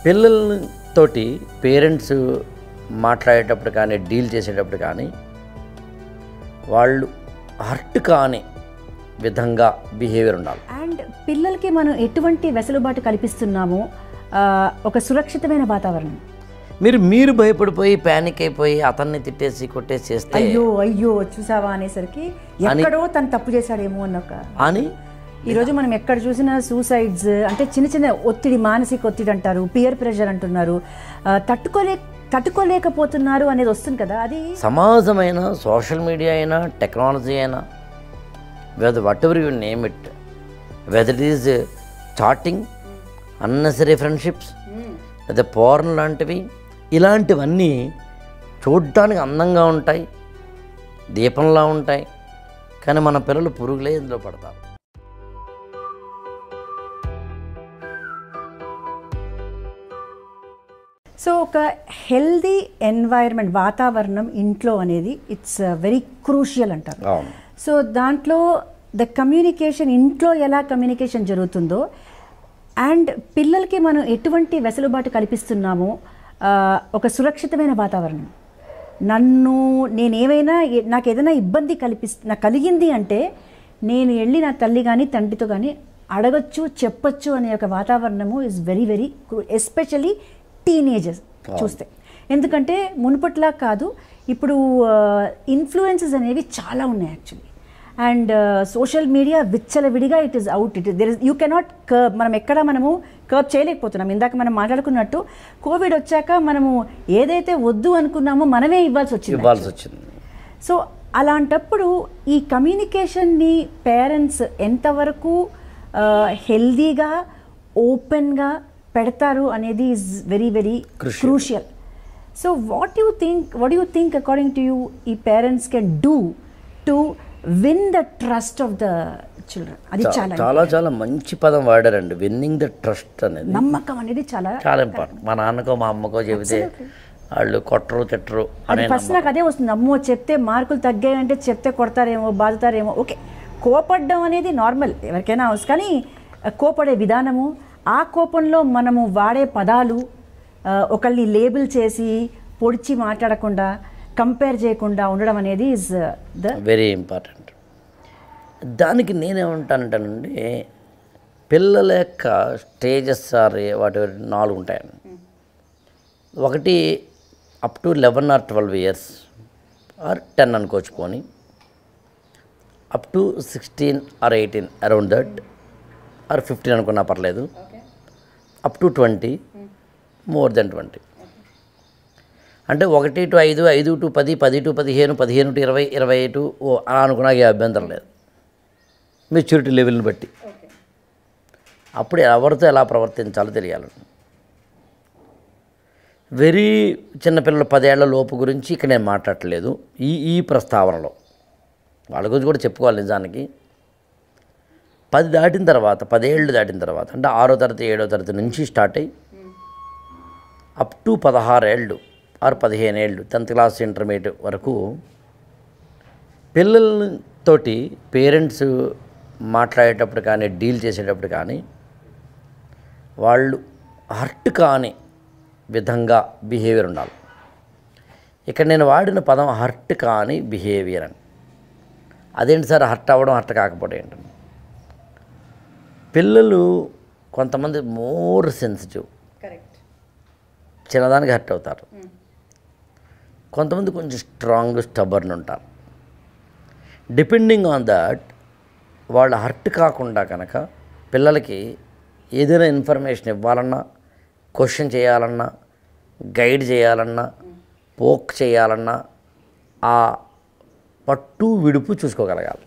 పిల్లలతోటి పేరెంట్స్ మాట్లాడేటప్పుడు కానీ డీల్ చేసేటప్పుడు కానీ వాళ్ళు హర్ట్ కాని విధంగా బిహేవియర్ ఉండాలి. అండ్ పిల్లలకి మనం ఎటువంటి వెసులుబాటు కల్పిస్తున్నామో ఒక సురక్షితమైన వాతావరణం. మీరు భయపడిపోయి ప్యానిక్ అయిపోయి అతన్ని తిట్టేసి కొట్టేసి చేస్తే అయ్యో అయ్యో చూసావా అనేసరికి ఎక్కడో తను తప్పు చేశాడేమో అని ఈరోజు మనం ఎక్కడ చూసినా సూసైడ్స్ అంటే చిన్న చిన్న ఒత్తిడి, మానసిక ఒత్తిడి అంటారు, పియర్ ప్రెషర్ అంటున్నారు, తట్టుకోలేకపోతున్నారు అనేది వస్తుంది కదా. అది సమాజమైన సోషల్ మీడియా అయినా టెక్నాలజీ అయినా what ever you name it, whether it is chatting, unnecessary friendships లేదా పోర్న్ లాంటివి, ఇలాంటివన్నీ చూడటానికి అందంగా ఉంటాయి, దీపంలా ఉంటాయి, కానీ మన పిల్లలు పురుగులే ఇందులో పడతారు. సో ఒక హెల్దీ ఎన్వైర్న్మెంట్, వాతావరణం ఇంట్లో అనేది ఇట్స్ వెరీ క్రూషియల్ అంటారు. సో దాంట్లో ద కమ్యూనికేషన్, ఇంట్లో ఎలా కమ్యూనికేషన్ జరుగుతుందో అండ్ పిల్లలకి మనం ఎటువంటి వెసులుబాటు కల్పిస్తున్నామో ఒక సురక్షితమైన వాతావరణం. నాకు ఏదైనా ఇబ్బంది నాకు కలిగింది అంటే నేను వెళ్ళి నా తల్లి కానీ తండ్రితో కానీ అడగచ్చు, చెప్పచ్చు అనే ఒక వాతావరణము is very very especially teenagers చూస్తే. ఎందుకంటే మునుపట్లా కాదు, ఇప్పుడు ఇన్ఫ్లుయెన్సెస్ అనేవి చాలా ఉన్నాయి యాక్చువల్లీ. అండ్ సోషల్ మీడియా విచ్చలవిడిగా it is out, you cannot curb. మనము కర్బ్ చేయలేకపోతున్నాం. ఇందాక మనం మాట్లాడుకున్నట్టు కోవిడ్ వచ్చాక మనము ఏదైతే వద్దు అనుకున్నామో మనమే ఇవ్వాల్సి వచ్చింది. సో అలాంటప్పుడు ఈ కమ్యూనికేషన్ని పేరెంట్స్ ఎంతవరకు హెల్దీగా, ఓపెన్గా పెడతారు అనేది is very very crucial. So what you think according to you ఈ parents can do to win the trust of the children? అది చాలా మంచి పదం వాడారండి, విన్నింగ్ ద ట్రస్ట్ అనేది. నమ్మకం అనేది చాలా ఇంపార్టెంట్. మా నాన్నకో మా అమ్మకో చెబితే వాళ్ళు కొట్టరు తిట్టరు అని ఫస్ట్ నాకు అదే వస్తుంది. అమ్మో చెప్తే మార్కులు తగ్గాయంటే చెప్తే కొడతారేమో, బాధతారేమో. ఓకే, కోపడ్డం అనేది నార్మల్, ఎవరికైనా అవసరం. కానీ కోపడే విధానము, ఆ కోపంలో మనము వాడే పదాలు, ఒకళ్ళని లేబుల్ చేసి పొడిచి మాట్లాడకుండా, కంపేర్ చేయకుండా ఉండడం అనేది ఈజ్ వెరీ ఇంపార్టెంట్. దానికి నేనేమంటానంటానండి, పిల్లల యొక్క స్టేజెస్ ఆర్ వాటి 4 ఉంటాయండి. ఒకటి up to 11 or 12 years or 10 అనుకోవచ్చు, పోనీ up to 16 or 18 around that, or 15 అనుకున్నా పర్లేదు, అప్ టు 20, మోర్ దెన్ 20. అంటే 1 to 5, 5 to 10, 10 to 15, 15 to 20, 20 to అలా అనుకున్నా ఏ అభ్యంతరం లేదు, మెచ్యూరిటీ లెవెల్ని బట్టి. అప్పుడు ఎవరితో ఎలా ప్రవర్తించాలో తెలియాలి. వెరీ చిన్నపిల్లలు 10 ఏళ్ల లోపు గురించి ఇక్కడ నేను మాట్లాడట్లేదు ఈ ప్రస్తావనలో. వాళ్ళ గురించి కూడా చెప్పుకోవాలి. నిజానికి 10 దాటిన తర్వాత, 10 ఏళ్ళు దాటిన తర్వాత, అంటే 6వ తరగతి 7వ తరగతి నుంచి స్టార్ట్ అయ్యి అప్ టు 16 ఏళ్ళు ఆర్ 15 ఏళ్ళు 10th క్లాస్ ఇంటర్మీడియట్ వరకు పిల్లలతోటి పేరెంట్స్ మాట్లాడేటప్పుడు కానీ డీల్ చేసేటప్పుడు కానీ వాళ్ళు హర్ట్ కాని విధంగా బిహేవియర్ ఉండాలి. ఇక్కడ నేను వాడిన పదం హర్ట్ కాని బిహేవియర్ అని. అదేంటి సార్ హర్ట్ అవ్వడం, హర్ట్ కాకపోవడం ఏంటండి? పిల్లలు కొంతమంది మోర్ సెన్సిటివ్, చిన్నదానికి హర్ట్ అవుతారు. కొంతమంది కొంచెం స్ట్రాంగ్, స్టబర్న్ ఉంటారు. డిపెండింగ్ ఆన్ దట్ వాళ్ళు హర్ట్ కాకుండా కనుక పిల్లలకి ఏదైనా ఇన్ఫర్మేషన్ ఇవ్వాలన్నా, క్వశ్చన్ చేయాలన్నా, గైడ్ చేయాలన్నా, పోక్ చేయాలన్నా ఆ పట్టు విడుపు చూసుకోగలగాలి.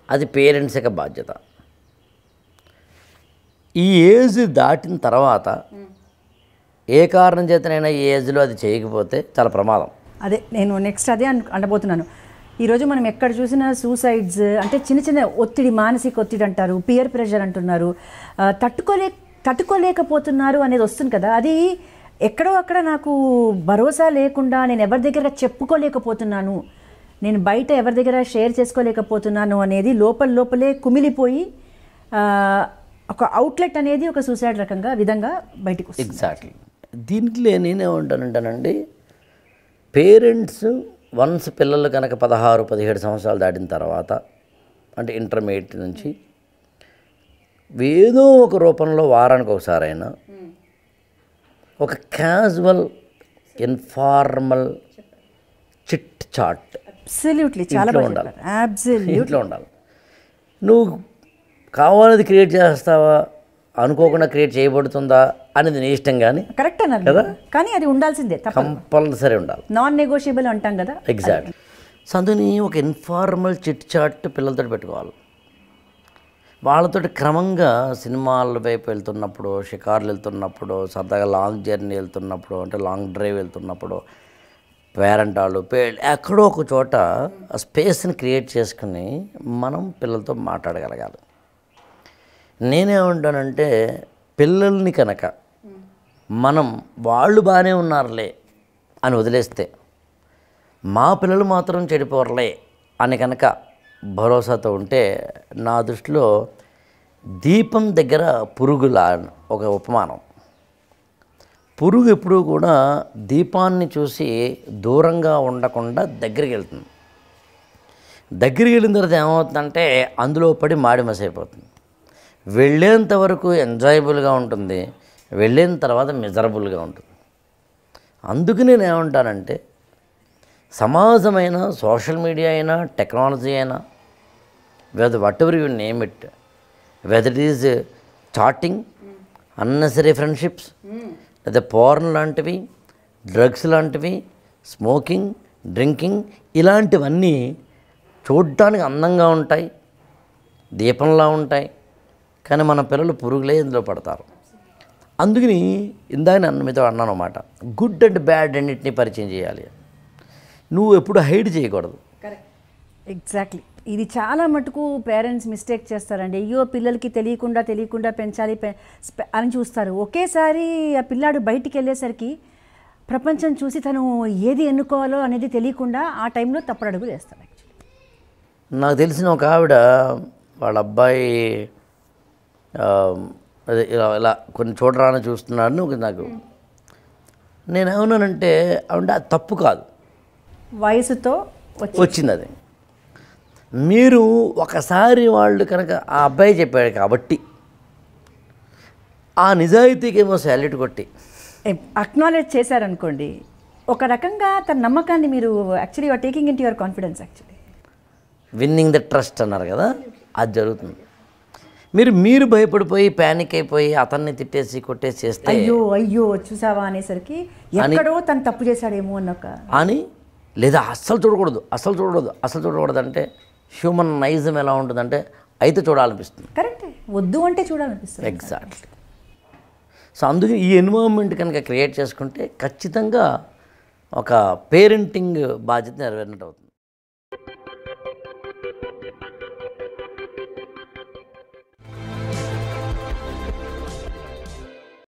అది పేరెంట్స్ యొక్క బాధ్యత. ఈ ఏజ్ దాటిన తర్వాత ఏ కారణం చేతనైనా ఈ ఏజ్లో అది చేయకపోతే చాలా ప్రమాదం. అదే నేను నెక్స్ట్ అదే అనబోతున్నాను. ఈరోజు మనం ఎక్కడ చూసినా సూసైడ్స్ అంటే చిన్న చిన్న ఒత్తిడి, మానసిక ఒత్తిడి అంటారు, పియర్ ప్రెషర్ అంటున్నారు, తట్టుకోలేకపోతున్నారు అనేది వస్తుంది కదా. అది ఎక్కడో అక్కడ నాకు భరోసా లేకుండా నేను ఎవరి దగ్గర చెప్పుకోలేకపోతున్నాను, నేను బయట ఎవరి దగ్గర షేర్ చేసుకోలేకపోతున్నాను అనేది లోపలే కుమిలిపోయి ఒక అవుట్లెట్ అనేది ఒక సూసైడ్ రకంగా విధంగా బయటకు వస్తుంది. ఎగ్జాక్ట్లీ. దీంట్లో నేనేమంటానంటానండి, పేరెంట్స్ వన్స్ పిల్లలు కనుక 16-17 సంవత్సరాలు దాటిన తర్వాత, అంటే ఇంటర్మీడియట్ నుంచి ఏదో ఒక రూపంలో వారానికి ఒకసారైనా ఒక casual informal chit chat absolutely చాలా ఇంట్లో బాగా ఉండాలి. చెప్పారు. అబ్సల్యూట్లీ ఇంట్లో ఉండాలి. నువ్వు కావాలది క్రియేట్ చేస్తావా, అనుకోకుండా క్రియేట్ చేయబడుతుందా అనేది నీ ఇష్టం, కానీ కరెక్ట్ అన్నారు కదా? కానీ అది ఉండాల్సిందే, తప్ప కంపల్సరీ ఉండాలి. నాన్ నెగోషియబుల్ అంటాం కదా. ఎగ్జాక్ట్. సో అందుకని ఒక ఇన్ఫార్మల్ చిట్ చాట్ పిల్లలతో పెట్టుకోవాలి. వాళ్ళతో క్రమంగా సినిమాల వైపు వెళ్తున్నప్పుడు, షికార్లు వెళ్తున్నప్పుడు, సరదాగా లాంగ్ జర్నీ వెళ్తున్నప్పుడు, అంటే లాంగ్ డ్రైవ్ వెళ్తున్నప్పుడు, పేరెంట్ వాళ్ళు ఎక్కడో ఒక చోట ఆ స్పేస్ని క్రియేట్ చేసుకుని మనం పిల్లలతో మాట్లాడగలగాలి. నేనేమంటానంటే, పిల్లల్ని కనుక మనం వాళ్ళు బాగానే ఉన్నారులే అని వదిలేస్తే, మా పిల్లలు మాత్రం చెడిపోరలే అని కనుక భరోసాతో ఉంటే, నా దృష్టిలో దీపం దగ్గర పురుగులా ఒక ఉపమానం. పురుగు ఎప్పుడూ కూడా దీపాన్ని చూసి దూరంగా ఉండకుండా దగ్గరికి వెళ్తుంది. దగ్గరికి వెళ్ళిన తర్వాత ఏమవుతుందంటే అందులో పడి మాడి మసైపోతుంది. వెళ్ళేంత వరకు ఎంజాయబుల్గా ఉంటుంది, వెళ్ళిన తర్వాత మిజరబుల్గా ఉంటుంది. అందుకు నేను ఏమంటానంటే, సమాజమైనా, సోషల్ మీడియా అయినా, టెక్నాలజీ అయినా, whether whatever you name it, whether it is chatting, unnecessary friendships, లేదా పోర్న్ లాంటివి, డ్రగ్స్ లాంటివి, స్మోకింగ్, డ్రింకింగ్, ఇలాంటివన్నీ చూడ్డానికి అందంగా ఉంటాయి, దీపంలా ఉంటాయి, కానీ మన పిల్లలు పురుగులే ఇందులో పడతారు. అందుకని ఇందాక నన్ను మీతో అన్నాను అన్నమాట, గుడ్ అండ్ బ్యాడ్ అన్నింటినీ పరిచయం చేయాలి. నువ్వు ఎప్పుడు హైడ్ చేయకూడదు. ఎగ్జాక్ట్లీ. ఇది చాలా మటుకు పేరెంట్స్ మిస్టేక్ చేస్తారండి. అయ్యో పిల్లలకి తెలియకుండా పెంచాలి అని చూస్తారు. ఒకేసారి ఆ పిల్లాడు బయటికి వెళ్ళేసరికి ప్రపంచం చూసి తను ఏది ఎన్నుకోవాలో అనేది తెలియకుండా ఆ టైంలో తప్పుడు అడుగులు వేస్తాడు. యాక్చువల్లీ నాకు తెలిసిన ఒక ఆవిడ వాళ్ళ అబ్బాయి అదే ఇలా కొన్ని చూడరాని చూస్తున్నాడని నాకు, నేనేమన్నానంటే అంటే అది తప్పు కాదు, వయసుతో వచ్చింది అది. మీరు ఒకసారి వాళ్ళు కనుక ఆ అబ్బాయి చెప్పాడు కాబట్టి ఆ నిజాయితీకి ఏమో శాల్యూట్ కొట్టి అక్నాలెడ్జ్ చేశారనుకోండి, ఒక రకంగా తన నమ్మకాన్ని మీరు actually you're taking into your confidence. Actually winning the trust అన్నారు కదా, అది జరుగుతుంది. మీరు భయపడిపోయి ప్యానిక్ అయిపోయి అతన్ని తిట్టేసి కొట్టేసి చేస్తే, అయ్యో చూసావా అనేసరికి ఎక్కడో తను తప్పు చేశాడేమో అన్నొక అని, లేదా అస్సలు చూడకూడదు అంటే హ్యూమన్ నైజం ఎలా ఉంటుందంటే అయితే చూడాలనిపిస్తుంది. కరెక్టే, వద్దు అంటే చూడాలనిపిస్తుంది. ఎగ్జాక్ట్లీ. సో అందుకే ఈ ఎన్విరాన్మెంట్ కనుక క్రియేట్ చేసుకుంటే ఖచ్చితంగా ఒక పేరెంటింగ్ బాధ్యత నెరవేరినట్టు అవుతుంది.